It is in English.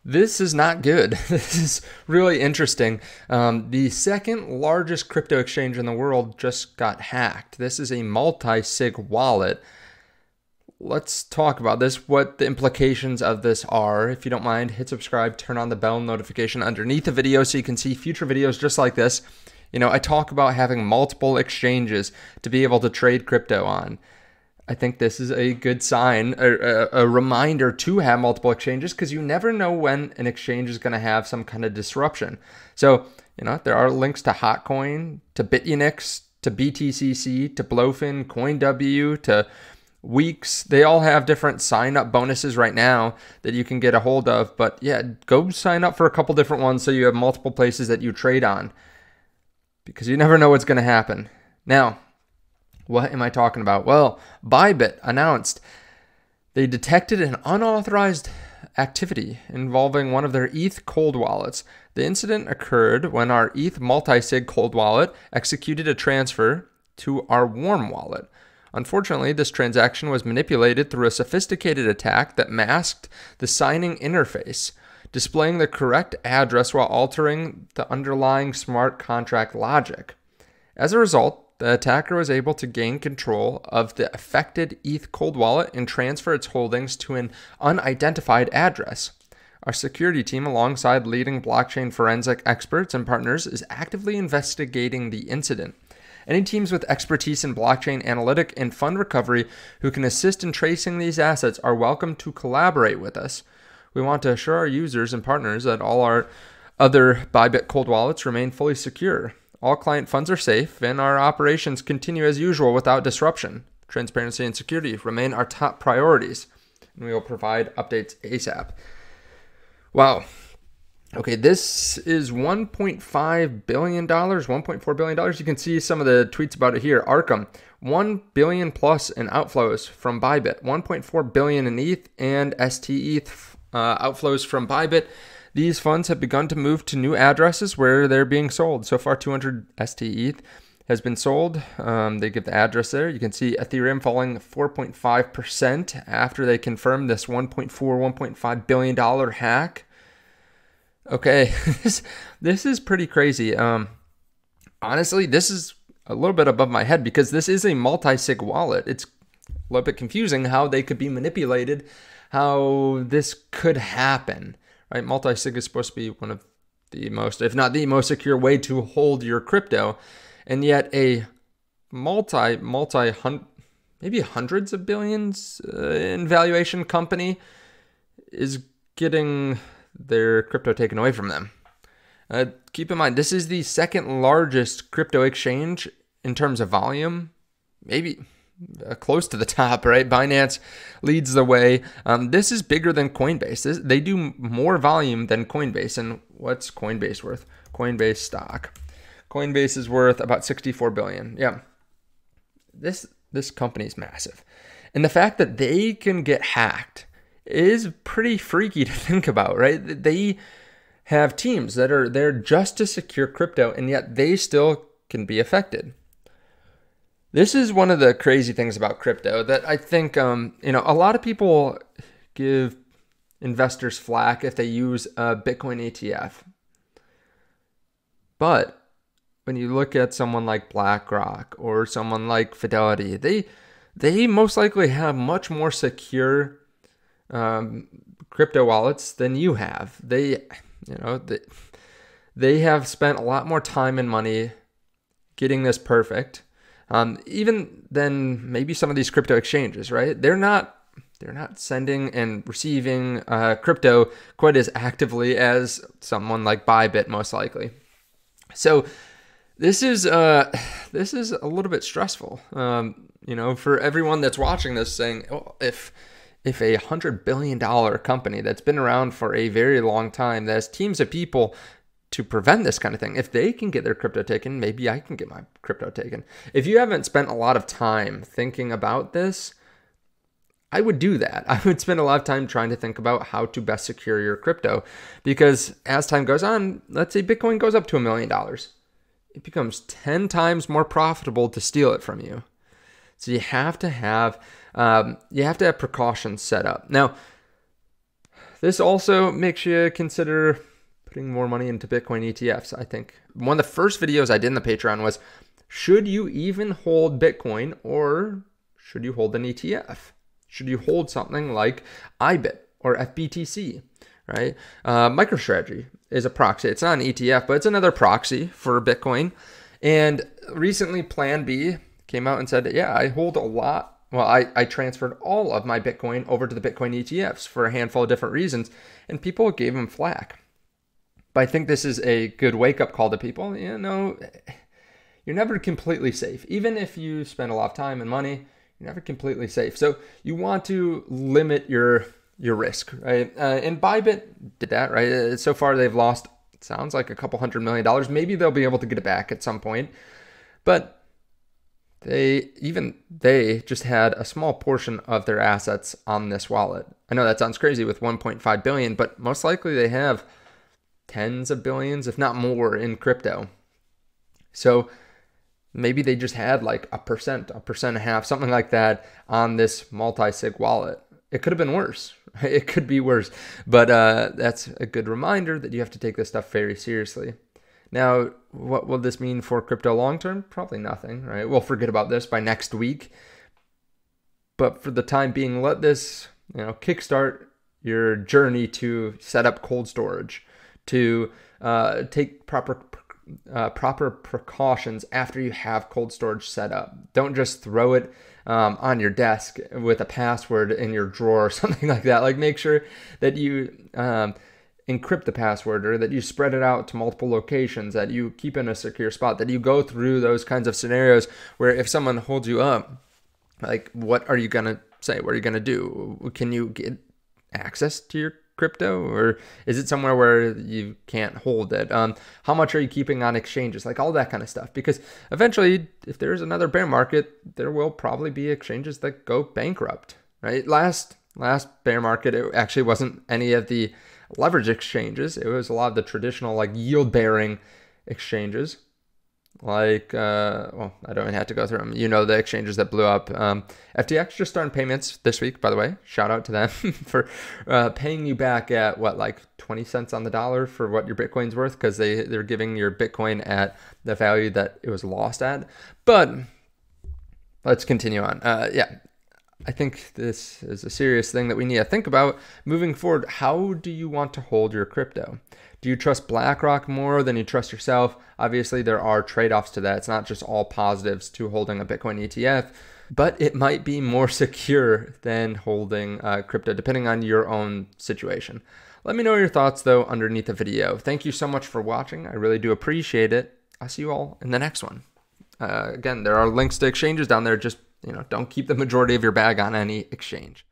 This is not good. This is really interesting. The second largest crypto exchange in the world just got hacked. This is a multi-sig wallet. Let's talk about this, what the implications of this are. If you don't mind, hit subscribe, turn on the bell notification underneath the video so you can see future videos just like this. You know, I talk about having multiple exchanges to be able to trade crypto on. I think this is a good sign, a reminder to have multiple exchanges, because you never know when an exchange is going to have some kind of disruption. So, you know, there are links to Hotcoin, to BitUnix, to BTCC, to Blofin, CoinW, to WEEX. They all have different sign-up bonuses right now that you can get a hold of. But yeah, go sign up for a couple different ones so you have multiple places that you trade on, because you never know what's going to happen. Now, what am I talking about? Well, Bybit announced they detected an unauthorized activity involving one of their ETH cold wallets. The incident occurred when our ETH multi-sig cold wallet executed a transfer to our warm wallet. Unfortunately, this transaction was manipulated through a sophisticated attack that masked the signing interface, displaying the correct address while altering the underlying smart contract logic. As a result, the attacker was able to gain control of the affected ETH cold wallet and transfer its holdings to an unidentified address. Our security team, alongside leading blockchain forensic experts and partners, is actively investigating the incident. Any teams with expertise in blockchain analytic and fund recovery who can assist in tracing these assets are welcome to collaborate with us. We want to assure our users and partners that all our other Bybit cold wallets remain fully secure. All client funds are safe, and our operations continue as usual without disruption. Transparency and security remain our top priorities, and we will provide updates ASAP. Wow. Okay, this is $1.5 billion, $1.4 billion. You can see some of the tweets about it here. Arkham, 1 billion plus in outflows from Bybit, 1.4 billion in ETH and STETH outflows from Bybit. These funds have begun to move to new addresses where they're being sold. So far, 200 STETH has been sold. They give the address there. You can see Ethereum falling 4.5% after they confirmed this $1.5 billion hack. Okay, this is pretty crazy. Honestly, this is a little bit above my head because this is a multi-sig wallet. It's a little bit confusing how they could be manipulated, how this could happen. Right, multi-sig is supposed to be one of the most, if not the most secure way to hold your crypto, and yet a maybe hundreds of billions in valuation company is getting their crypto taken away from them. Keep in mind, this is the second largest crypto exchange in terms of volume, maybe close to the top, right? Binance leads the way. This is bigger than Coinbase. They do more volume than Coinbase. And what's Coinbase worth? Coinbase stock. Coinbase is worth about 64 billion. Yeah. This company is massive. And the fact that they can get hacked is pretty freaky to think about, right? They have teams that are there just to secure crypto, and yet they still can be affected. This is one of the crazy things about crypto that I think, a lot of people give investors flack if they use a Bitcoin ETF. But when you look at someone like BlackRock or someone like Fidelity, they most likely have much more secure crypto wallets than you have. They have spent a lot more time and money getting this perfect. Even than maybe some of these crypto exchanges, right? They're not sending and receiving crypto quite as actively as someone like Bybit, most likely. So this is a little bit stressful, for everyone that's watching this, saying, oh, if a $100 billion company that's been around for a very long time, that has teams of people to prevent this kind of thing, if they can get their crypto taken, maybe I can get my crypto taken. If you haven't spent a lot of time thinking about this, I would do that. I would spend a lot of time trying to think about how to best secure your crypto, because as time goes on, let's say Bitcoin goes up to $1 million. It becomes 10 times more profitable to steal it from you. So you have to have precautions set up. Now, This also makes you consider putting more money into Bitcoin ETFs, I think. One of the first videos I did in the Patreon was, should you even hold Bitcoin or should you hold an ETF? Should you hold something like IBIT or FBTC, right? MicroStrategy is a proxy. It's not an ETF, but it's another proxy for Bitcoin. And recently Plan B came out and said, yeah, I hold a lot. Well, I transferred all of my Bitcoin over to the Bitcoin ETFs for a handful of different reasons, and people gave them flack. But I think this is a good wake-up call to people. You know, you're never completely safe. Even if you spend a lot of time and money, you're never completely safe. So you want to limit your risk, right? And Bybit did that, right? So far they've lost, it sounds like, a couple $100 million. Maybe they'll be able to get it back at some point. But they just had a small portion of their assets on this wallet. I know that sounds crazy with 1.5 billion, but most likely they have tens of billions, if not more, in crypto. So maybe they just had like a percent and a half, something like that on this multi-sig wallet. It could have been worse. It could be worse. But that's a good reminder that you have to take this stuff very seriously. Now, what will this mean for crypto long term? Probably nothing, right? We'll forget about this by next week. But for the time being, let this, kickstart your journey to set up cold storage, to take proper precautions after you have cold storage set up. Don't just throw it on your desk with a password in your drawer or something like that. Like, make sure that you encrypt the password, or that you spread it out to multiple locations, that you keep in a secure spot, that you go through those kinds of scenarios where if someone holds you up, like, what are you going to say? What are you going to do? Can you get access to your crypto, or is it somewhere where you can't hold it? How much are you keeping on exchanges? Like, all that kind of stuff. Because eventually, if there's another bear market, there will probably be exchanges that go bankrupt, right? Last bear market, it actually wasn't any of the leverage exchanges. It was a lot of the traditional, like, yield-bearing exchanges. Like, well, I don't even have to go through them. You know, the exchanges that blew up. FTX just started payments this week, by the way. Shout out to them for paying you back at, what, like 20 cents on the dollar for what your Bitcoin's worth, because they're giving your Bitcoin at the value that it was lost at. But let's continue on. Yeah. I think this is a serious thing that we need to think about moving forward. How do you want to hold your crypto? Do you trust BlackRock more than you trust yourself? Obviously, there are trade-offs to that. It's not just all positives to holding a Bitcoin ETF, but it might be more secure than holding crypto, depending on your own situation. Let me know your thoughts, though, underneath the video. Thank you so much for watching. I really do appreciate it. I'll see you all in the next one. Again, there are links to exchanges down there. Just don't keep the majority of your bag on any exchange.